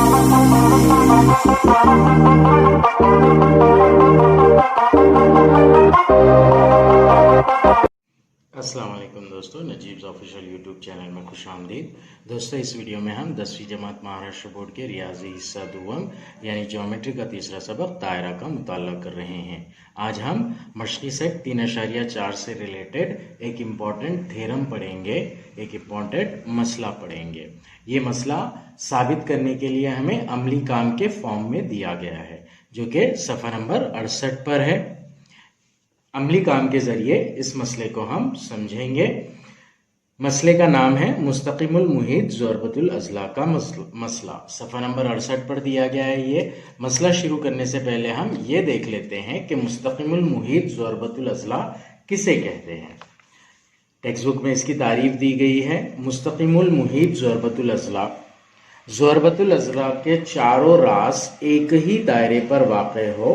अस्सलाम वालेकुम दोस्तों, नजीब्स ऑफिशियल यूट्यूब चैनल में खुश आमदीद। दोस्तों, इस वीडियो में हम 10वीं जमात महाराष्ट्र बोर्ड के रियाजी हिस्सा दुवम यानी ज्योमेट्री का तीसरा सबक दायरा का मुताल्ला कर रहे हैं। आज हम मशक़ी सेट 3.4 से रिलेटेड एक इम्पॉर्टेंट थ्योरम पढ़ेंगे, एक इम्पॉर्टेंट मसला पढ़ेंगे। ये मसला साबित करने के लिए हमें अमली काम के फॉर्म में दिया गया है, जो कि सफ़ा नंबर 68 पर है। अमली काम के जरिए इस मसले को हम समझेंगे। मसले का नाम है मुस्तक़िमुल मुहीत ज़रबतुल अज़ला का मसला। सफ़ा नंबर 68 पर दिया गया है। ये मसला शुरू करने से पहले हम ये देख लेते हैं कि मुस्तक़िमुल मुहीत ज़रबतुल अज़ला किसे कहते हैं। टेक्स्ट बुक में इसकी तारीफ दी गई है। मुस्तक़िमुल मुहीत ज़रबतुल अज़ला, ज़रबतुल अज़ला के चारों रास एक ही दायरे पर वाक़ हो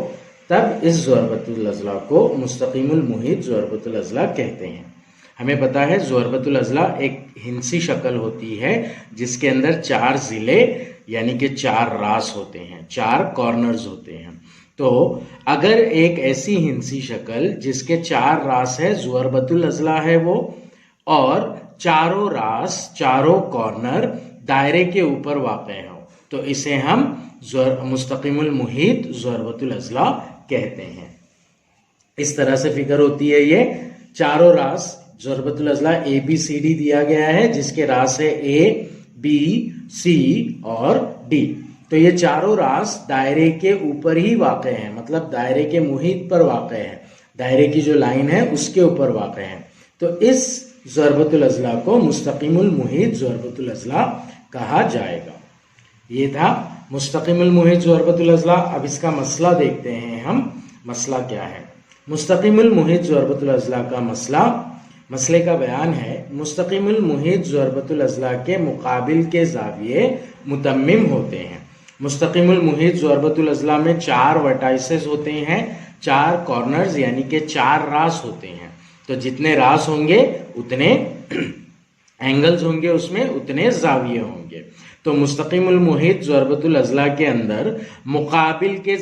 तब इस ज़रबतुल अज़ला को मुस्तक़िमुल मुहीत ज़रबतुल अज़ला कहते हैं। हमें पता है ज़रबतुल अज़ला एक हिंसी शक्ल होती है जिसके अंदर 4 ज़िले यानी कि 4 रास होते हैं, 4 कॉर्नर्स होते हैं। तो अगर एक ऐसी हिंसी शक्ल जिसके 4 रास है, ज़रबतुल अज़ला है वो, और चारों रास, चारों कॉर्नर दायरे के ऊपर वाक़ हो, तो इसे हम मुस्तक़िमुल मुहीत ज़रबतुल अज़ला कहते हैं। इस तरह से फिगर होती है। ये चारों रास ज़रबतुल अज़ला ABCD दिया गया है, जिसके रास है ABC और D। तो ये चारों रास दायरे के ऊपर ही वाक़ हैं, मतलब दायरे के मुहीत पर वाक़ है, दायरे की जो लाइन है उसके ऊपर वाक़ है। तो इस ज़रबतुल अज़ला को मुस्तक़िमुल मुहीत ज़रबतुल अज़ला कहा जाएगा। ये था मुस्तक़िमुल मुहीत ज़रबतुल अज़ला। अब इसका मसला देखते हैं हम। मसला क्या है? मुस्तक़िमुल मुहीत ज़रबतुल अज़ला का मसले का बयान है। मुस्तक़िमुल मुहीत ज़रबतुल अज़ला के मुकाबिल के ज़ाविये मुतम्मिम होते हैं। मुस्तक़िमुल मुहीत ज़रबतुल अज़ला में 4 वर्टाइसेस होते हैं, 4 कॉर्नर्स यानी कि 4 रास होते हैं। तो जितने रास होंगे उतने एंगल्स होंगे, उसमें उतने ज़ाविये होंगे। तो मुस्तक़िमुल मुहीत ज़रबतुल अज़ला के अंदर मुकाबिल के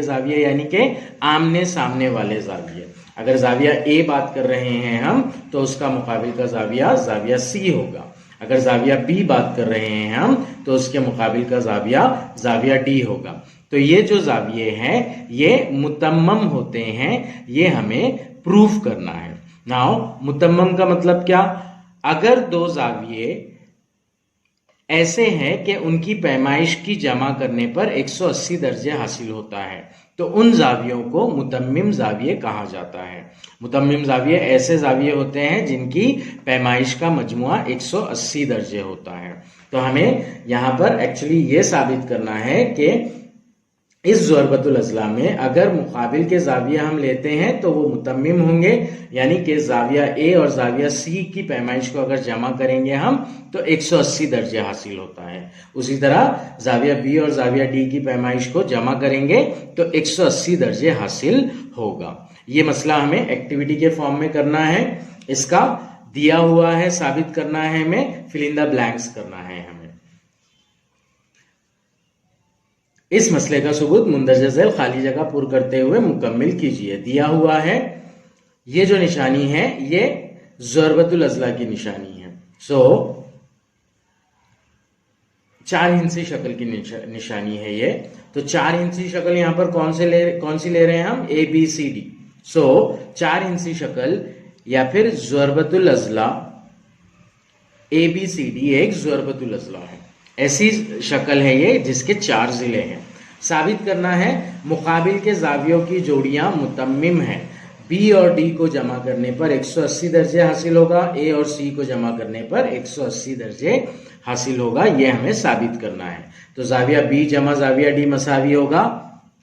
ज़ाविये यानी कि आमने सामने वाले ज़ाविये। अगर ज़ाविया A बात कर रहे हैं हम, तो उसका मुकाबिल का ज़ाविया C होगा। अगर ज़ाविया B बात कर रहे हैं हम, तो उसके मुकाबिल का ज़ाविया D होगा। तो ये जो ज़ाविये हैं ये मुतम्मम होते हैं, ये हमें प्रूफ करना है। नाउ मुतम्मम का मतलब क्या? अगर 2 ज़ाविये ऐसे हैं कि उनकी पैमाइश की जमा करने पर 180 दर्जे हासिल होता है, तो उन ज़ावियों को मुतम्मिम ज़ाविये कहा जाता है। मुतम्मिम ज़ाविये ऐसे ज़ाविये होते हैं जिनकी पैमाइश का मजमुआ 180 दर्जे होता है। तो हमें यहाँ पर एक्चुअली ये साबित करना है कि इस ज़रबतुल अज़ला में अगर मुकाबिल के ज़ाविया हम लेते हैं तो वो मुतम्मिम होंगे, यानी कि ज़ाविया A और ज़ाविया C की पैमाइश को अगर जमा करेंगे हम तो 180 दर्जे हासिल होता है। उसी तरह ज़ाविया B और ज़ाविया D की पैमाइश को जमा करेंगे तो 180 दर्जे हासिल होगा। ये मसला हमें एक्टिविटी के फॉर्म में करना है। इसका दिया हुआ है, साबित करना है, हमें फिल इन द ब्लैंक्स करना है। हमें इस मसले का सबूत मुंदरजा ज़ैल खाली जगह पुर करते हुए मुकम्मिल कीजिए। दिया हुआ है, ये जो निशानी है ये ज़रबतुल अज़ला की निशानी है। 4 हिंसी शक्ल की निशानी है ये। तो 4 हिंसी शक्ल यहाँ पर कौन सी ले रहे हैं हम? ABCD। 4 हिंसी शक्ल या फिर ज़रबतुल अज़ला ABCD एक ज़रबतुल अज़ला है। ऐसी शक्ल है ये जिसके 4 ज़िले हैं। साबित करना है मुकाबिल के ज़ावियों की जोड़ियां मुतम्मिम हैं। B और D को जमा करने पर 180 दर्जे हासिल होगा, A और C को जमा करने पर 180 दर्जे हासिल होगा। ये हमें साबित करना है। तो ज़ाविया B जमा ज़ाविया D मसावी होगा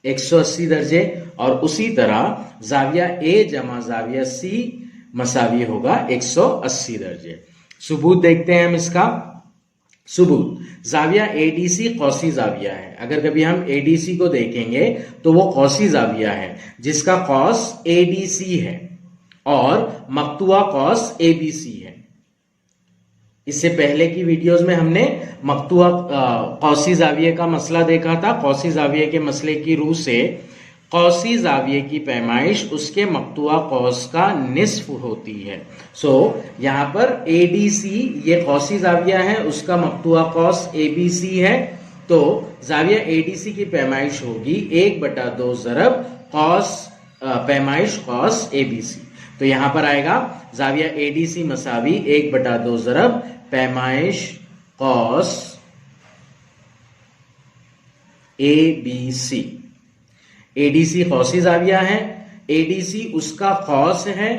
180 दर्जे, और उसी तरह ज़ाविया A जमा ज़ाविया C मसावी होगा 180 दर्जे। सबूत देखते हैं हम इसका। सबूत, ज़ाविया ADC कौसी ज़ाविया है। अगर कभी हम ADC को देखेंगे तो वो कौसी ज़ाविया है जिसका कौस ADC है और मक्तुआ कौस ABC है। इससे पहले की वीडियोस में हमने मक्तुआ कौसी जाविये का मसला देखा था। कौसी जाविये के मसले की रूह से कौसी जाविये की पैमाइश उसके मक्तुआ कौस का निस्फ होती है। सो यहाँ पर ADC ये कौसी जाविया है, उसका मक्तुआ कौस ABC है, तो जाविया ADC की पैमाइश होगी 1/2 ज़रब कौस पैमाइश कौस ABC। तो यहां पर आएगा जाविया ADC मसावी 1/2 ज़रब पैमाइश कौस ABC। ADC कौसी जाविया है, ADC उसका कौस है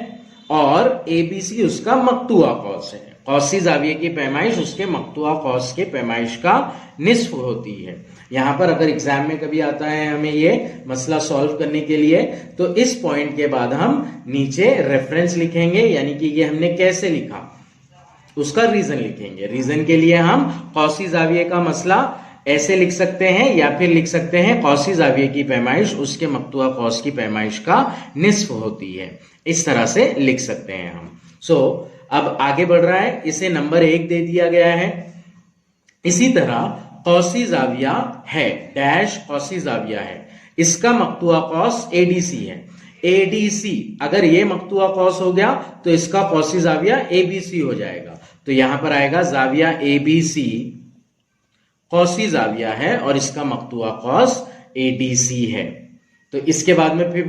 और ABC उसका मक्तुआ कौस है। कौसी जाविये की पैमाइश उसके मक्तुआ कौस के पैमाइश का निस्फ होती है। यहां पर अगर एग्जाम में कभी आता है हमें ये मसला सॉल्व करने के लिए, तो इस पॉइंट के बाद हम नीचे रेफरेंस लिखेंगे, यानी कि ये हमने कैसे लिखा उसका रीजन लिखेंगे। रीजन के लिए हम कौसी जाविये का मसला ऐसे लिख सकते हैं या फिर लिख सकते हैं कौसी जाविये की पैमाइश उसके मक्तुआ कौस की पैमाइश का निस्फ होती है। इस तरह से लिख सकते हैं हम। सो अब आगे बढ़ रहा है, इसे नंबर 1 दे दिया गया है। इसी तरह कौसी जाविया है डैश कौसी जाविया है, इसका मक्तुआ कौस ADC है। ADC अगर ये मक्तुआ कौस हो गया तो इसका कौसी जाविया ABC हो जाएगा। तो यहां पर आएगा जाविया ABC कौसी जाविया है और इसका मक्तुआ कौस ADC है। तो इसके बाद में फिर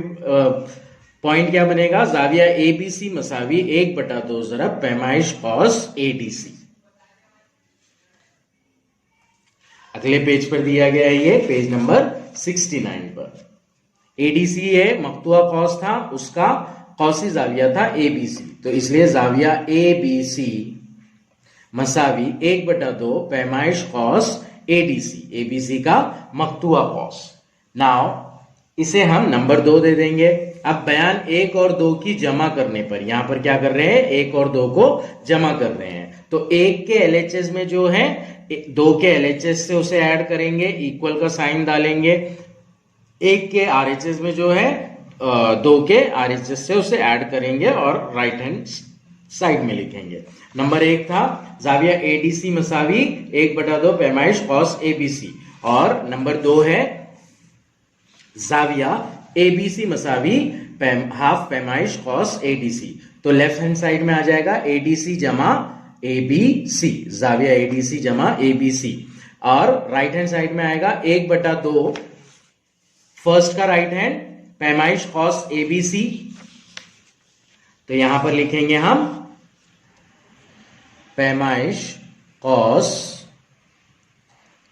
पॉइंट क्या बनेगा, जाविया ABC मसावी 1/2 ज़रब पैमाइश कौस ADC। अगले पेज पर दिया गया है, ये पेज नंबर 69 पर। ADC है मक्तुआ कौस था, उसका कौसी जाविया था ABC, तो इसलिए जाविया ABC मसावी 1/2 पैमाइश कौस ADC, ABC का मक्तुआ कौस। नाउ इसे हम नंबर 2 दे देंगे। अब बयान 1 और 2 की जमा करने पर, यहां पर क्या कर रहे हैं, 1 और 2 को जमा कर रहे हैं। तो 1 के LHS में जो है 2 के LHS से उसे ऐड करेंगे, इक्वल का साइन डालेंगे। 1 के RHS में जो है 2 के RHS से उसे ऐड करेंगे और राइट हैंड साइड में लिखेंगे। नंबर 1 था जाविया ADC मसावी 1/2 पैमाइश कौस ABC, और नंबर 2 है जाविया ABC मसावी हाफ पैमाइश कौस ADC। तो लेफ्ट हैंड साइड में आ जाएगा ADC जमा ABC, जाविया ADC जमा ABC, और राइट हैंड साइड में आएगा 1/2 फर्स्ट का राइट हैंड पैमाइश कौस ABC। तो यहां पर लिखेंगे हम पैमाइश कौस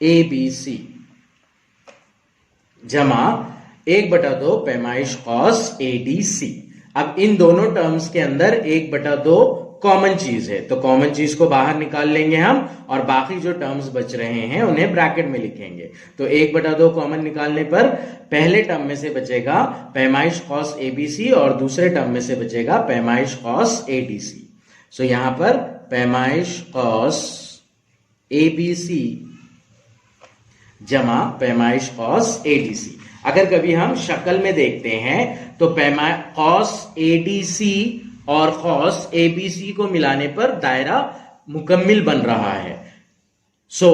ABC जमा 1/2 पैमाइश कौस ADC। अब इन दोनों टर्म्स के अंदर 1/2 कॉमन चीज है, तो कॉमन चीज को बाहर निकाल लेंगे हम, और बाकी जो टर्म्स बच रहे हैं उन्हें ब्रैकेट में लिखेंगे। तो 1/2 कॉमन निकालने पर पहले टर्म में से बचेगा पैमाइश कौस ABC और दूसरे टर्म में से बचेगा पैमाइश कौस ADC। सो यहां पर पैमाइश कौस ABC जमा पैमाइश कौस ADC। अगर कभी हम शक्ल में देखते हैं तो कौस ADC और कौस ABC को मिलाने पर दायरा मुकम्मिल बन रहा है। सो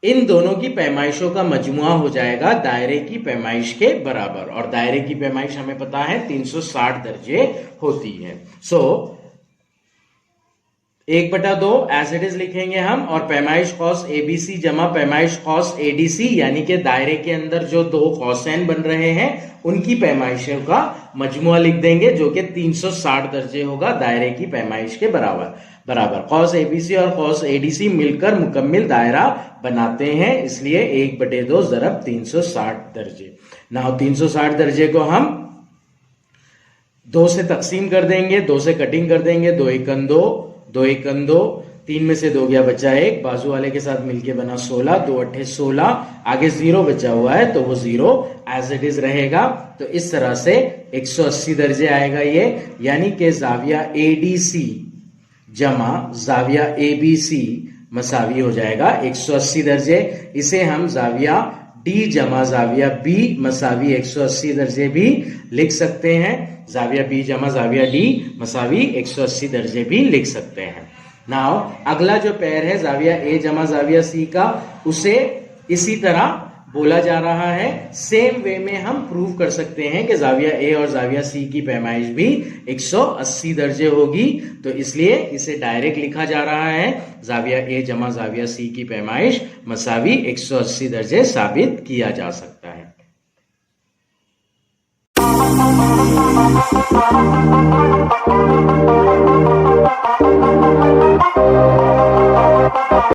इन दोनों की पैमाइशों का मजमुआ हो जाएगा दायरे की पैमाइश के बराबर, और दायरे की पैमाइश हमें पता है 360 दर्जे होती है। सो 1/2 एज इट इज लिखेंगे हम, और पैमाइश कौस ABC जमा पैमाइश कौस ADC, यानी कि दायरे के अंदर जो 2 कौसैन बन रहे हैं उनकी पैमाइशों का मजमुआ लिख देंगे, जो कि 360 दर्जे होगा दायरे की पैमाइश के बराबर। कौस ABC और कौस ADC मिलकर मुकम्मिल दायरा बनाते हैं, इसलिए 1/2 ज़रब 360 दर्जे। नाउ 360 दर्जे को हम 2 से तकसीम कर देंगे, 2 से कटिंग कर देंगे, 2 एकन 2, 2 एकन 2, 3 में से 2 गया बचा 1, बाजू वाले के साथ मिलके बना 16, 2 अट्ठे 16, आगे 0 बचा हुआ है तो वो 0 एज इट इज रहेगा। तो इस तरह से 180 दर्जे आएगा ये, यानी कि जाविया ADC जमा जाविया ABC मसावी हो जाएगा 180 दर्जे। इसे हम जाविया D जमा जाविया B मसावी 180 दर्जे भी लिख सकते हैं। जाविया B जमा जाविया D मसावी 180 दर्जे भी लिख सकते हैं। नाउ अगला जो पेयर है जाविया ए जमा जाविया सी का, उसे इसी तरह बोला जा रहा है। सेम वे में हम प्रूव कर सकते हैं कि जाविया ए और जाविया सी की पैमाइश भी 180 दर्जे होगी, तो इसलिए इसे डायरेक्ट लिखा जा रहा है जाविया ए जमा जाविया सी की पैमाइश मसावी 180 दर्जे साबित किया जा सकता है।